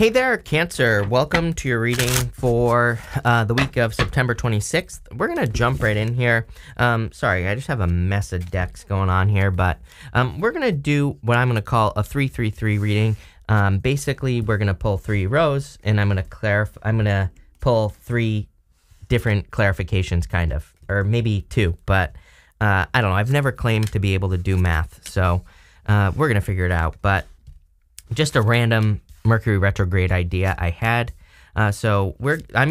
Hey there, Cancer. Welcome to your reading for the week of September 26th. We're going to jump right in here. Sorry, I just have a mess of decks going on here, but we're going to do what I'm going to call a 3-3-3 reading. Basically, we're going to pull 3 rows, and I'm going to pull 3 different clarifications, kind of, or maybe 2, but I don't know. I've never claimed to be able to do math, so we're going to figure it out, but just a random Mercury retrograde idea I had. I'm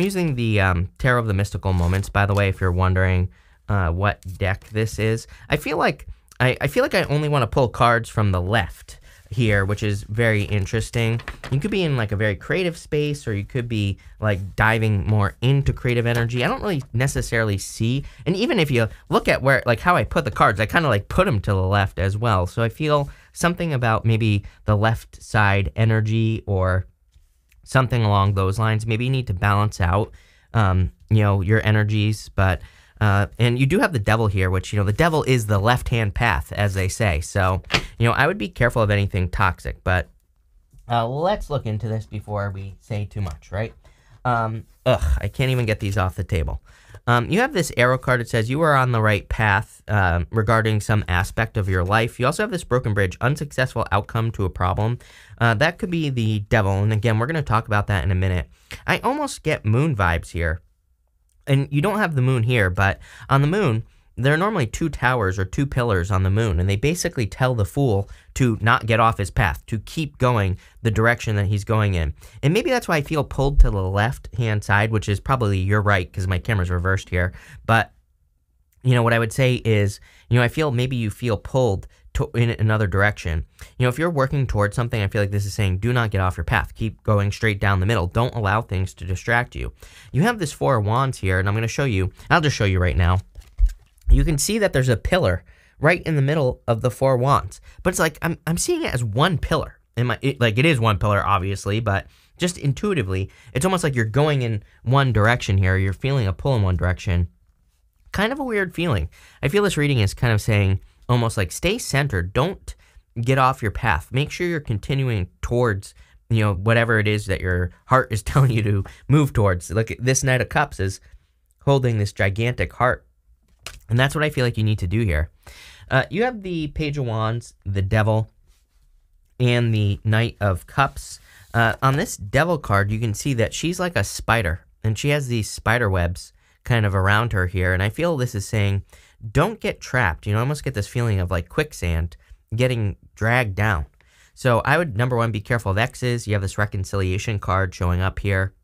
using the Tarot of the Mystical Moments, by the way, if you're wondering what deck this is. I feel like I only want to pull cards from the left here, which is very interesting. You could be in like a very creative space, or you could be like diving more into creative energy. I don't really necessarily see, and even if you look at where, like how I put the cards, I kind of like put them to the left as well. So I feel something about maybe the left side energy or something along those lines. Maybe you need to balance out, your energies, but and you do have the devil here, which, the devil is the left-hand path, as they say. So, I would be careful of anything toxic, but let's look into this before we say too much, right? I can't even get these off the table. You have this arrow card. It says you are on the right path regarding some aspect of your life. You also have this broken bridge, unsuccessful outcome to a problem. That could be the devil. And again, we're going to talk about that in a minute. I almost get moon vibes here. And you don't have the moon here, but on the moon, there are normally 2 towers or 2 pillars on the moon, and they basically tell the fool to not get off his path, to keep going the direction that he's going in. And maybe that's why I feel pulled to the left-hand side, which is probably you're right, because my camera's reversed here. But, what I would say is, I feel maybe you feel pulled in another direction. If you're working towards something, I feel like this is saying, do not get off your path. Keep going straight down the middle. Don't allow things to distract you. You have this 4 of Wands here, and I'm going to show you. I'll just show you right now. You can see that there's a pillar right in the middle of the 4 Wands. But it's like, I'm seeing it as one pillar. It is one pillar, obviously, but just intuitively, it's almost like you're going in one direction here. You're feeling a pull in one direction. Kind of a weird feeling. I feel this reading is kind of saying, almost like, stay centered. Don't get off your path. Make sure you're continuing towards, whatever it is that your heart is telling you to move towards. Look, this Knight of Cups is holding this gigantic heart. And that's what I feel like you need to do here. You have the Page of Wands, the Devil, and the Knight of Cups. On this Devil card, you can see that she's like a spider, and she has these spider webs kind of around her here. And I feel this is saying, don't get trapped. I almost get this feeling of like quicksand getting dragged down. So I would, number 1, be careful of exes. You have this reconciliation card showing up here.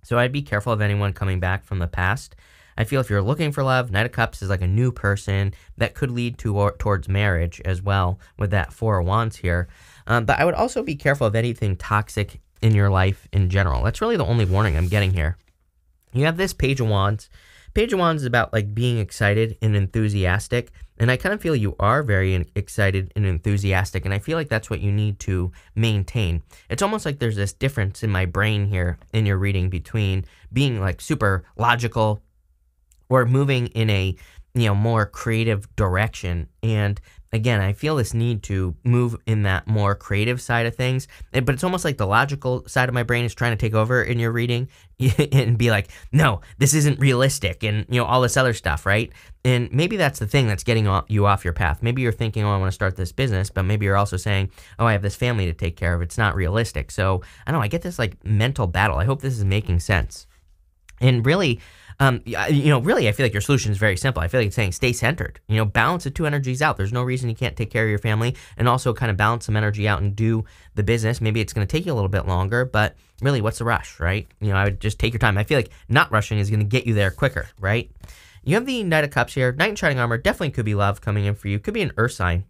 So I'd be careful of anyone coming back from the past. I feel if you're looking for love, Knight of Cups is like a new person that could lead towards marriage as well with that 4 of Wands here. But I would also be careful of anything toxic in your life in general. That's really the only warning I'm getting here. You have this Page of Wands. Page of Wands is about like being excited and enthusiastic. And I kind of feel you are very excited and enthusiastic. And I feel like that's what you need to maintain. It's almost like there's this difference in my brain here in your reading between being like super logical or moving in a, more creative direction. And again, I feel this need to move in that more creative side of things. But it's almost like the logical side of my brain is trying to take over in your reading and be like, no, this isn't realistic, and, all this other stuff, right? And maybe that's the thing that's getting you off your path. Maybe you're thinking, I want to start this business, but maybe you're also saying, I have this family to take care of. It's not realistic. So I don't know, I get this like mental battle. I hope this is making sense. And really, really, I feel like your solution is very simple. I feel like it's saying stay centered. Balance the 2 energies out. There's no reason you can't take care of your family and also kind of balance some energy out and do the business. Maybe it's going to take you a little bit longer, but really, what's the rush, right? I would just take your time. I feel like not rushing is going to get you there quicker, right? You have the Knight of Cups here. Knight in Shining Armor definitely could be love coming in for you. Could be an earth sign.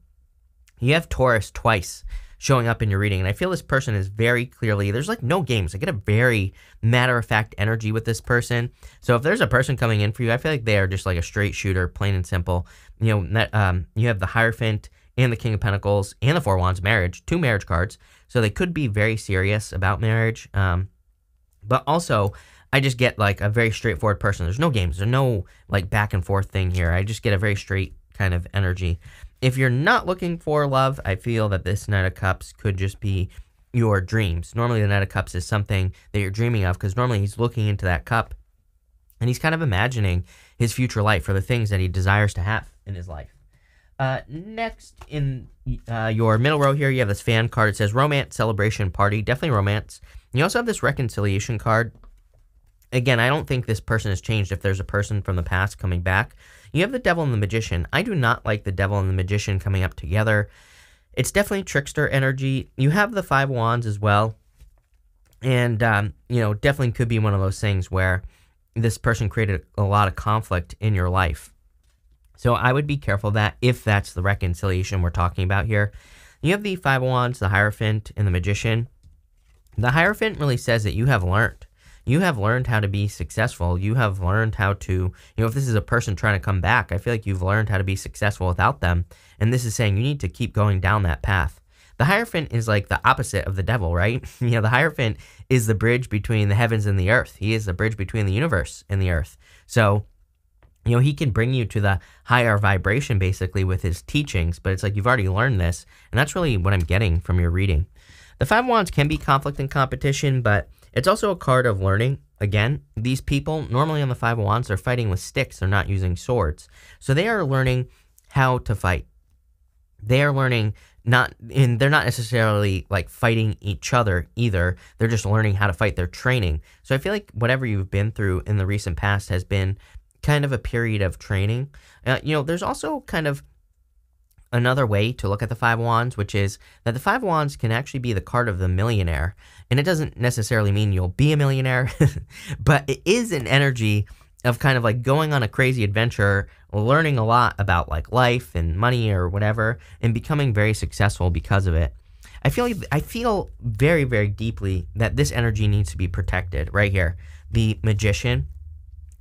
You have Taurus twice showing up in your reading, and I feel this person is very clearly, there's like no games. I get a very matter-of-fact energy with this person. So if there's a person coming in for you, I feel like they are just like a straight shooter, plain and simple. You have the Hierophant and the King of Pentacles and the 4 Wands, marriage, 2 marriage cards. So they could be very serious about marriage. But also, I just get like a very straightforward person. There's no games. There's no like back and forth thing here. I just get a very straight kind of energy. If you're not looking for love, I feel that this Knight of Cups could just be your dreams. Normally the Knight of Cups is something that you're dreaming of, because normally he's looking into that cup and he's kind of imagining his future life for the things that he desires to have in his life. Next, in your middle row here, you have this fan card. It says romance, celebration, party. Definitely romance. You also have this reconciliation card. Again, I don't think this person has changed if there's a person from the past coming back. You have the Devil and the Magician. I do not like the Devil and the Magician coming up together. It's definitely trickster energy. You have the Five of Wands as well. And, definitely could be one of those things where this person created a lot of conflict in your life. So I would be careful of that if that's the reconciliation we're talking about here. You have the Five of Wands, the Hierophant, and the Magician. The Hierophant really says that you have learned. You have learned how to be successful. You have learned how to, if this is a person trying to come back, I feel like you've learned how to be successful without them. And this is saying you need to keep going down that path. The Hierophant is like the opposite of the devil, right? The Hierophant is the bridge between the heavens and the earth. He is the bridge between the universe and the earth. So, he can bring you to the higher vibration basically with his teachings, but it's like you've already learned this, and that's really what I'm getting from your reading. The Five of Wands can be conflict and competition, but it's also a card of learning. Again, these people, normally on the Five of Wands, they're fighting with sticks. They're not using swords. So they are learning how to fight. They are learning they're not necessarily like fighting each other either. They're just learning how to fight. They're training. So I feel like whatever you've been through in the recent past has been kind of a period of training. There's also kind of another way to look at the Five of Wands, which is that the Five of Wands can actually be the card of the millionaire. And it doesn't necessarily mean you'll be a millionaire, but it is an energy of kind of like going on a crazy adventure, learning a lot about like life and money or whatever, and becoming very successful because of it. I feel very, very deeply that this energy needs to be protected right here. The Magician.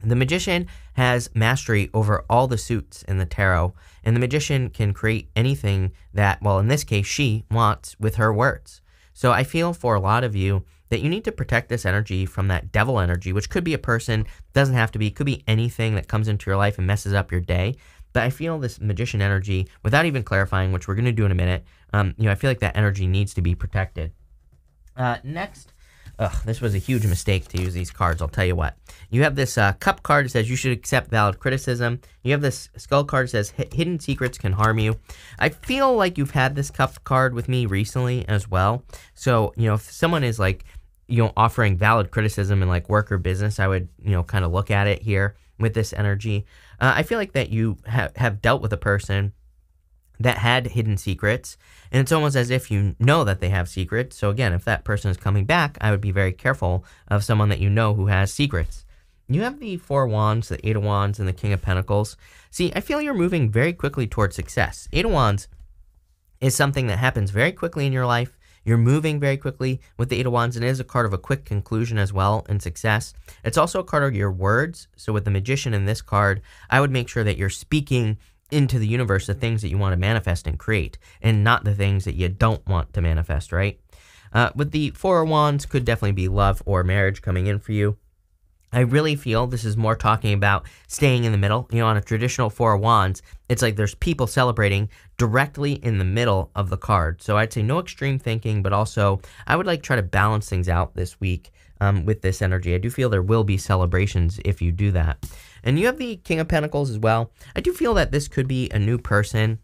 The Magician has mastery over all the suits in the tarot, and the Magician can create anything that, well, in this case, she wants with her words. So I feel for a lot of you that you need to protect this energy from that devil energy, which could be a person, doesn't have to be, could be anything that comes into your life and messes up your day. But I feel this Magician energy, without even clarifying, which we're going to do in a minute, I feel like that energy needs to be protected. Next. This was a huge mistake to use these cards, I'll tell you what. You have this cup card that says you should accept valid criticism. You have this skull card that says hidden secrets can harm you. I feel like you've had this cup card with me recently as well. So, if someone is like, offering valid criticism in like work or business, I would, kind of look at it here with this energy. I feel like that you have dealt with a person that had hidden secrets, and it's almost as if you know that they have secrets. So again, if that person is coming back, I would be very careful of someone that you know who has secrets. You have the Four of Wands, the Eight of Wands, and the King of Pentacles. See, I feel you're moving very quickly towards success. Eight of Wands is something that happens very quickly in your life. You're moving very quickly with the Eight of Wands, and it is a card of a quick conclusion as well in success. It's also a card of your words. So with the Magician in this card, I would make sure that you're speaking into the universe the things that you want to manifest and create, and not the things that you don't want to manifest, right? With the Four of Wands, could definitely be love or marriage coming in for you. I really feel this is more talking about staying in the middle. On a traditional Four of Wands, it's like there's people celebrating directly in the middle of the card. So I'd say no extreme thinking, but also I would try to balance things out this week with this energy. I do feel there will be celebrations if you do that. And you have the King of Pentacles as well. I do feel that this could be a new person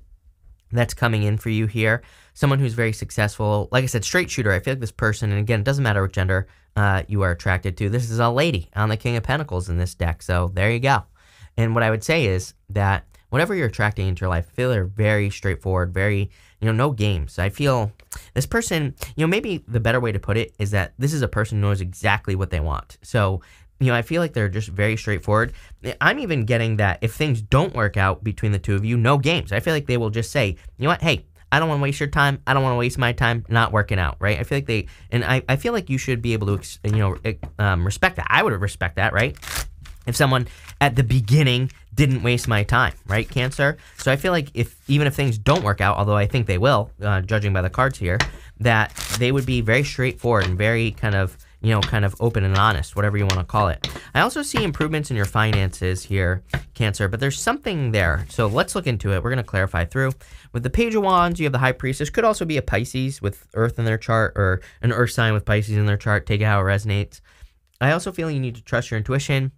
that's coming in for you here. Someone who's very successful. Like I said, straight shooter. I feel like this person, and again, it doesn't matter what gender you are attracted to. This is a lady on the King of Pentacles in this deck. So there you go. And what I would say is that whatever you're attracting into your life, I feel they're very straightforward, very, no games. I feel this person, maybe the better way to put it is that this is a person who knows exactly what they want. So, I feel like they're just very straightforward. I'm even getting that if things don't work out between the two of you, no games. I feel like they will just say, you know what, hey, I don't want to waste your time. I don't want to waste my time not working out, right? I feel like I feel like you should be able to, respect that. I would respect that, right? If someone at the beginning didn't waste my time, right, Cancer? So I feel like even if things don't work out, although I think they will, judging by the cards here, that they would be very straightforward and very kind of, you know, kind of open and honest, whatever you want to call it. I also see improvements in your finances here, Cancer, but there's something there. So let's look into it. We're going to clarify through. With the Page of Wands, you have the High Priestess. Could also be a Pisces with Earth in their chart, or an Earth sign with Pisces in their chart. Take it how it resonates. I also feel you need to trust your intuition.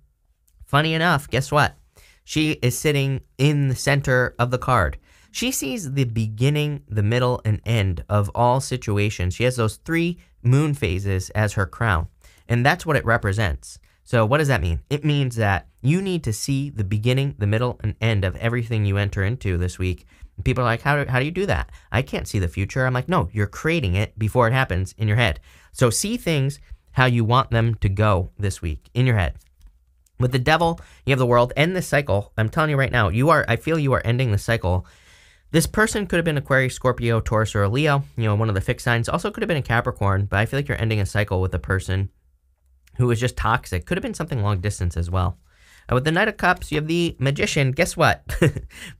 Funny enough, guess what? She is sitting in the center of the card. She sees the beginning, the middle, and end of all situations. She has those 3 moon phases as her crown, and that's what it represents. So what does that mean? It means that you need to see the beginning, the middle, and end of everything you enter into this week. And people are like, how do you do that? I can't see the future. I'm like, no, you're creating it before it happens in your head. So see things how you want them to go this week in your head. With the Devil, you have the World. End this cycle. I'm telling you right now, I feel you are ending the cycle. This person could have been Aquarius, Scorpio, Taurus, or a Leo, you know, one of the fixed signs. Also could have been a Capricorn, but I feel like you're ending a cycle with a person who was just toxic. Could have been something long distance as well. With the Knight of Cups, you have the Magician. Guess what?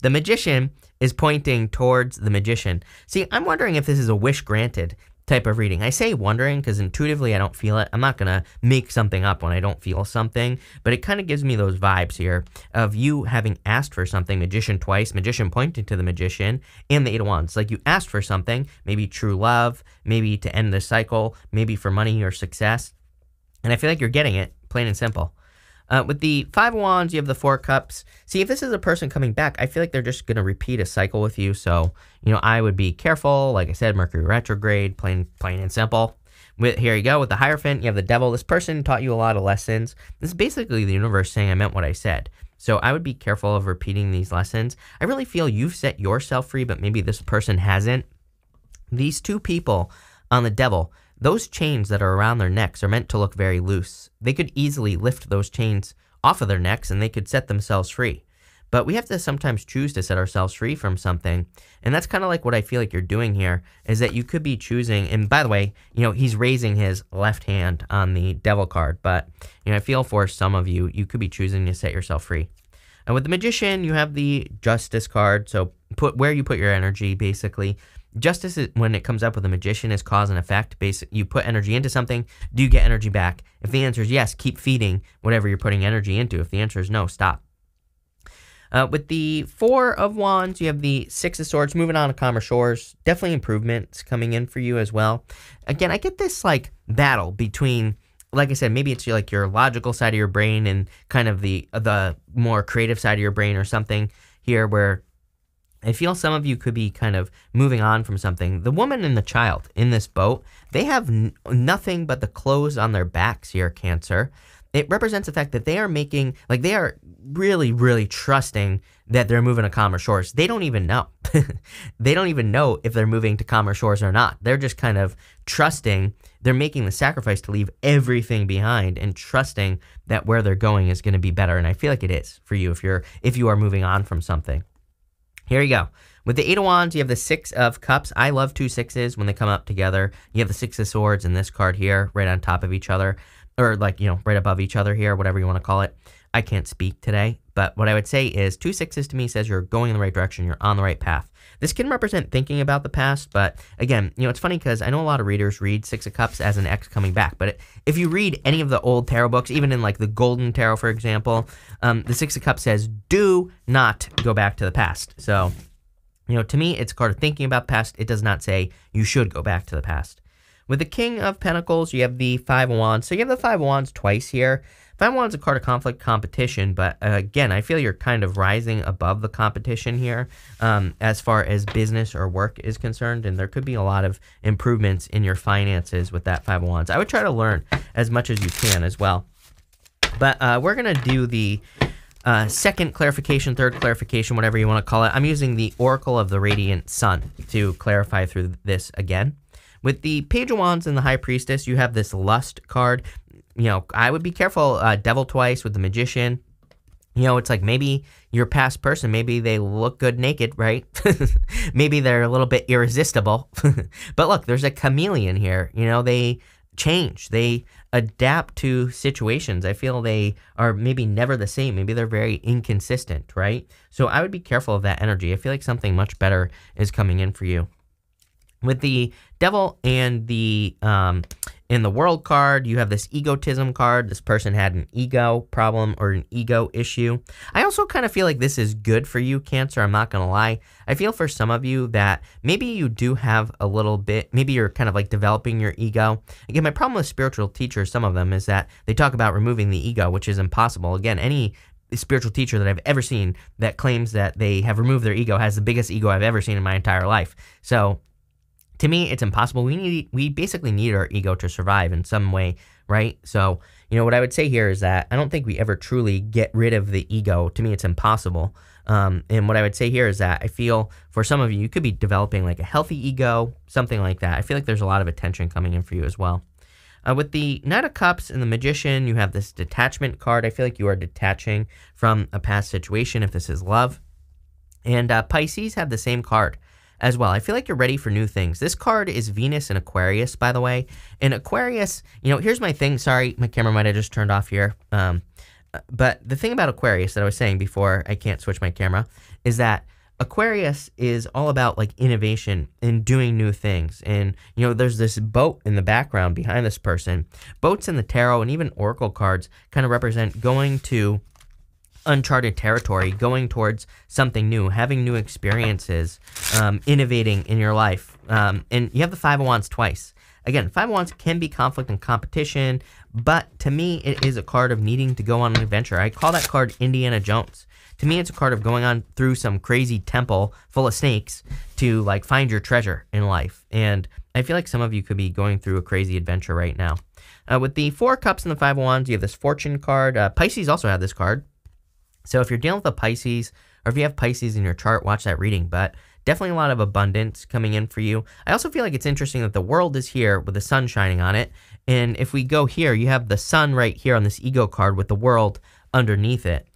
The Magician is pointing towards the Magician. See, I'm wondering if this is a wish granted type of reading. I say wondering because intuitively I don't feel it. I'm not going to make something up when I don't feel something, but it kind of gives me those vibes here of you having asked for something, Magician twice, Magician pointing to the Magician, and the 8 of Wands. Like you asked for something, maybe true love, maybe to end the cycle, maybe for money or success, and I feel like you're getting it, plain and simple. With the 5 of Wands, you have the 4 Cups. See, if this is a person coming back, I feel like they're just going to repeat a cycle with you. So, you know, I would be careful. Like I said, Mercury retrograde, plain and simple. Here you go. With the Hierophant, you have the Devil. This person taught you a lot of lessons. This is basically the universe saying I meant what I said. So I would be careful of repeating these lessons. I really feel you've set yourself free, but maybe this person hasn't. These 2 people on the Devil, those chains that are around their necks are meant to look very loose. They could easily lift those chains off of their necks and they could set themselves free. But we have to sometimes choose to set ourselves free from something. And that's kind of like what I feel like you're doing here, is that you could be choosing. And by the way, you know, he's raising his left hand on the Devil card. But, you know, I feel for some of you, you could be choosing to set yourself free. And with the Magician, you have the Justice card. So put where you put your energy, basically. Justice, when it comes up with a Magician, is cause and effect. You put energy into something, do you get energy back? If the answer is yes, keep feeding whatever you're putting energy into. If the answer is no, stop. With the 4 of Wands, you have the 6 of Swords. Moving on to calmer shores. Definitely improvements coming in for you as well. Again, I get this like battle between, like I said, maybe it's like your logical side of your brain and kind of the more creative side of your brain or something here, where I feel some of you could be kind of moving on from something. The woman and the child in this boat, they have nothing but the clothes on their backs here, Cancer. It represents the fact that they are making, like they are really, really trusting that they're moving to calmer shores. They don't even know. They don't even know if they're moving to calmer shores or not. They're just kind of trusting. They're making the sacrifice to leave everything behind and trusting that where they're going is going to be better. And I feel like it is for you if you are moving on from something. Here you go. With the 8 of Wands, you have the 6 of Cups. I love 2 6s when they come up together. You have the 6 of Swords and this card here right on top of each other, or like, you know, right above each other here, whatever you want to call it. I can't speak today, but what I would say is 2 6s to me says you're going in the right direction. You're on the right path. This can represent thinking about the past, but again, you know, it's funny because I know a lot of readers read 6 of Cups as an ex coming back, but if you read any of the old tarot books, even in like the Golden Tarot, for example, the 6 of Cups says, do not go back to the past. So, you know, to me, it's a card of thinking about the past. It does not say you should go back to the past. With the King of Pentacles, you have the 5 of Wands. So you have the 5 of Wands twice here. 5 of Wands is a card of conflict, competition, but again, I feel you're kind of rising above the competition here as far as business or work is concerned, and there could be a lot of improvements in your finances with that 5 of Wands. I would try to learn as much as you can as well. But we're going to do the second clarification, third clarification, whatever you want to call it. I'm using the Oracle of the Radiant Sun to clarify through this again. With the Page of Wands and the High Priestess, you have this Lust card. You know, I would be careful. Devil twice with the Magician. You know, it's like maybe your past person, maybe they look good naked, right? Maybe they're a little bit irresistible. But look, there's a chameleon here. You know, they change. They adapt to situations. I feel they are maybe never the same. Maybe they're very inconsistent, right? So I would be careful of that energy. I feel like something much better is coming in for you. With the Devil and the In the World card, you have this egotism card. This person had an ego problem or an ego issue. I also kind of feel like this is good for you, Cancer. I'm not going to lie. I feel for some of you that maybe you do have a little bit, maybe you're kind of like developing your ego. Again, my problem with spiritual teachers, some of them, is that they talk about removing the ego, which is impossible. Again, any spiritual teacher that I've ever seen that claims that they have removed their ego has the biggest ego I've ever seen in my entire life. So to me, it's impossible. We basically need our ego to survive in some way, right? So, what I would say here is that I don't think we ever truly get rid of the ego. To me, it's impossible. And what I would say here is that I feel for some of you, you could be developing like a healthy ego, something like that. I feel like there's a lot of attention coming in for you as well. With the Knight of Cups and the Magician, you have this detachment card. I feel like you are detaching from a past situation if this is love. And Pisces have the same card as well. I feel like you're ready for new things. This card is Venus and Aquarius, by the way. And Aquarius, here's my thing. Sorry, my camera might have just turned off here. But the thing about Aquarius that I was saying before I can't switch my camera is that Aquarius is all about like innovation and doing new things. And, there's this boat in the background behind this person. Boats in the tarot and even oracle cards kind of represent going to uncharted territory, going towards something new, having new experiences, innovating in your life. And you have the Five of Wands twice. Again, Five of Wands can be conflict and competition, but to me, it is a card of needing to go on an adventure. I call that card Indiana Jones. To me, it's a card of going on through some crazy temple full of snakes to like find your treasure in life. And I feel like some of you could be going through a crazy adventure right now. With the Four Cups and the Five of Wands, you have this Fortune card. Pisces also have this card. So if you're dealing with a Pisces, or if you have Pisces in your chart, watch that reading. But definitely a lot of abundance coming in for you. I also feel like it's interesting that the world is here with the sun shining on it. And if we go here, you have the sun right here on this ego card with the world underneath it.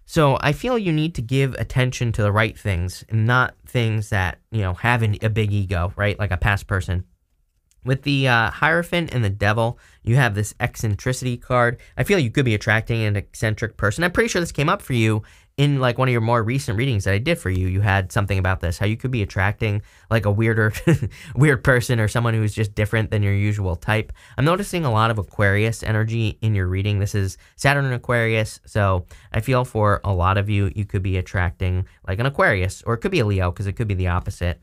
So I feel you need to give attention to the right things, and not things that, have a big ego, right? Like a past person. With the Hierophant and the Devil, you have this eccentricity card. I feel you could be attracting an eccentric person. I'm pretty sure this came up for you in like one of your more recent readings that I did for you. You had something about this, how you could be attracting like a weird person or someone who's just different than your usual type. I'm noticing a lot of Aquarius energy in your reading. This is Saturn and Aquarius. So I feel for a lot of you, you could be attracting like an Aquarius, or it could be a Leo because it could be the opposite.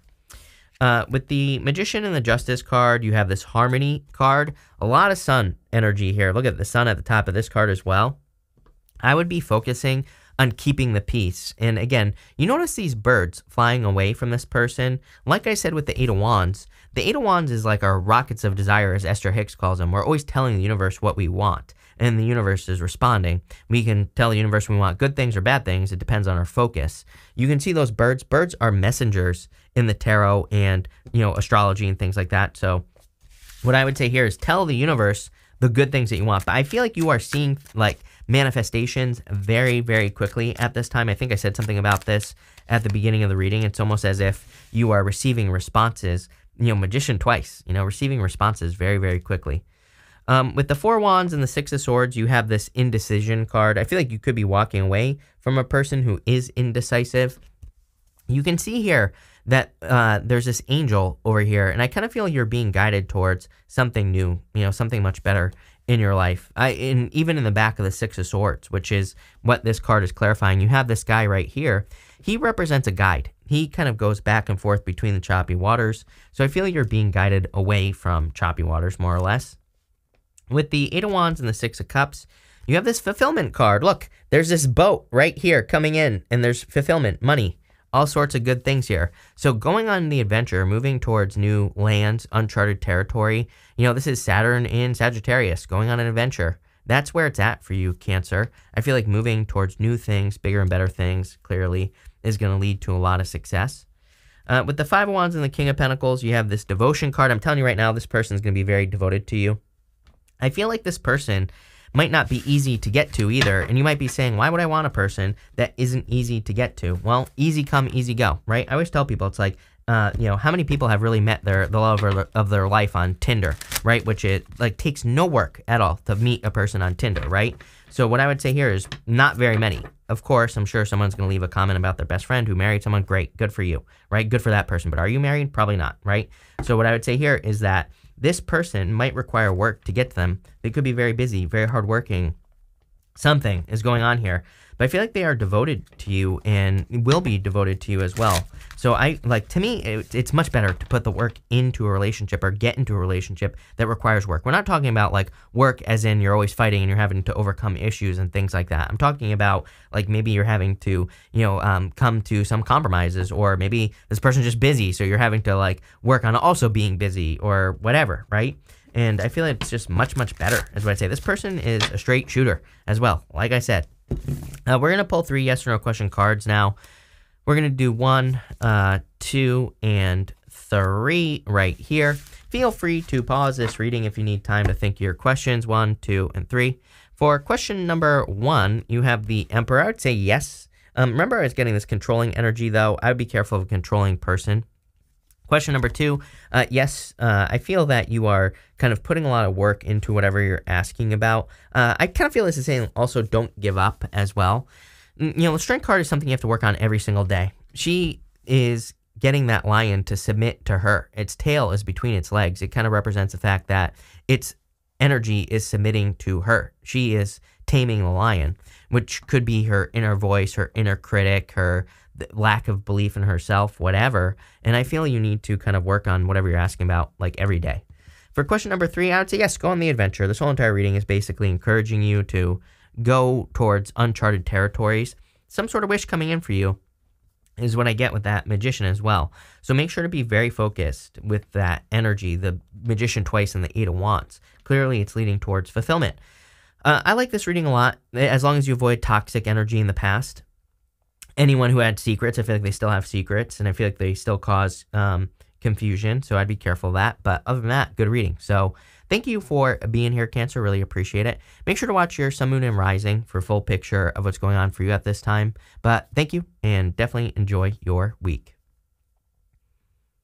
With the Magician and the Justice card, you have this Harmony card. A lot of sun energy here. Look at the sun at the top of this card as well. I would be focusing on keeping the peace. And again, you notice these birds flying away from this person. Like I said with the Eight of Wands, the Eight of Wands is like our rockets of desire, as Esther Hicks calls them. We're always telling the universe what we want, and the universe is responding. We can tell the universe we want good things or bad things. It depends on our focus. You can see those birds. Birds are messengers in the tarot and, astrology and things like that. So what I would say here is tell the universe the good things that you want. But I feel like you are seeing like manifestations very, very quickly at this time. I think I said something about this at the beginning of the reading. It's almost as if you are receiving responses, Magician twice, receiving responses very, very quickly. With the Four Wands and the Six of Swords, you have this indecision card. I feel like you could be walking away from a person who is indecisive. You can see here that there's this angel over here, and I kind of feel you're being guided towards something new, something much better in your life. And even in the back of the Six of Swords, which is what this card is clarifying, you have this guy right here. He represents a guide. He kind of goes back and forth between the choppy waters. So I feel you're being guided away from choppy waters, more or less. With the Eight of Wands and the Six of Cups, you have this fulfillment card. Look, there's this boat right here coming in, and there's fulfillment, money, all sorts of good things here. So going on the adventure, moving towards new lands, uncharted territory, this is Saturn in Sagittarius, going on an adventure. That's where it's at for you, Cancer. I feel like moving towards new things, bigger and better things, clearly, is going to lead to a lot of success. With the Five of Wands and the King of Pentacles, you have this devotion card. I'm telling you right now, this person is going to be very devoted to you. I feel like this person might not be easy to get to either. And you might be saying, why would I want a person that isn't easy to get to? Well, easy come, easy go, right? I always tell people, it's like, how many people have really met the love of their life on Tinder, right? Which it like takes no work at all to meet a person on Tinder, right? So what I would say here is not very many. Of course, I'm sure someone's going to leave a comment about their best friend who married someone. Great, good for you, right? Good for that person. But are you married? Probably not, right? So what I would say here is that this person might require work to get to them. They could be very busy, very hardworking. Something is going on here, but I feel like they are devoted to you and will be devoted to you as well. So to me, it's much better to put the work into a relationship or get into a relationship that requires work. We're not talking about like work as in you're always fighting and you're having to overcome issues and things like that. I'm talking about like maybe you're having to, come to some compromises, or maybe this person's just busy. So you're having to like work on also being busy or whatever, right? And I feel like it's just much, much better, is what I'd say. This person is a straight shooter as well, like I said. We're going to pull 3 yes or no question cards now. We're going to do 1, 2, and 3 right here. Feel free to pause this reading if you need time to think your questions, 1, 2, and 3. For question number 1, you have the Emperor. I would say yes. Remember, I was getting this controlling energy, though. I would be careful of a controlling person. Question number 2, yes, I feel that you are kind of putting a lot of work into whatever you're asking about. I kind of feel this is saying also don't give up as well. The Strength card is something you have to work on every single day. She is getting that lion to submit to her. Its tail is between its legs. It kind of represents the fact that its energy is submitting to her. She is taming the lion, which could be her inner voice, her inner critic, her lack of belief in herself, whatever. And I feel you need to kind of work on whatever you're asking about like every day. For question number 3, I would say yes, go on the adventure. This whole entire reading is basically encouraging you to go towards uncharted territories. Some sort of wish coming in for you is what I get with that Magician as well. So make sure to be very focused with that energy, the Magician twice and the 8 of Wands. Clearly it's leading towards fulfillment. I like this reading a lot, as long as you avoid toxic energy in the past. Anyone who had secrets, I feel like they still have secrets, and I feel like they still cause confusion, so I'd be careful of that. But other than that, good reading. So thank you for being here, Cancer. Really appreciate it. Make sure to watch your Sun, Moon, and Rising for a full picture of what's going on for you at this time. But thank you, and definitely enjoy your week.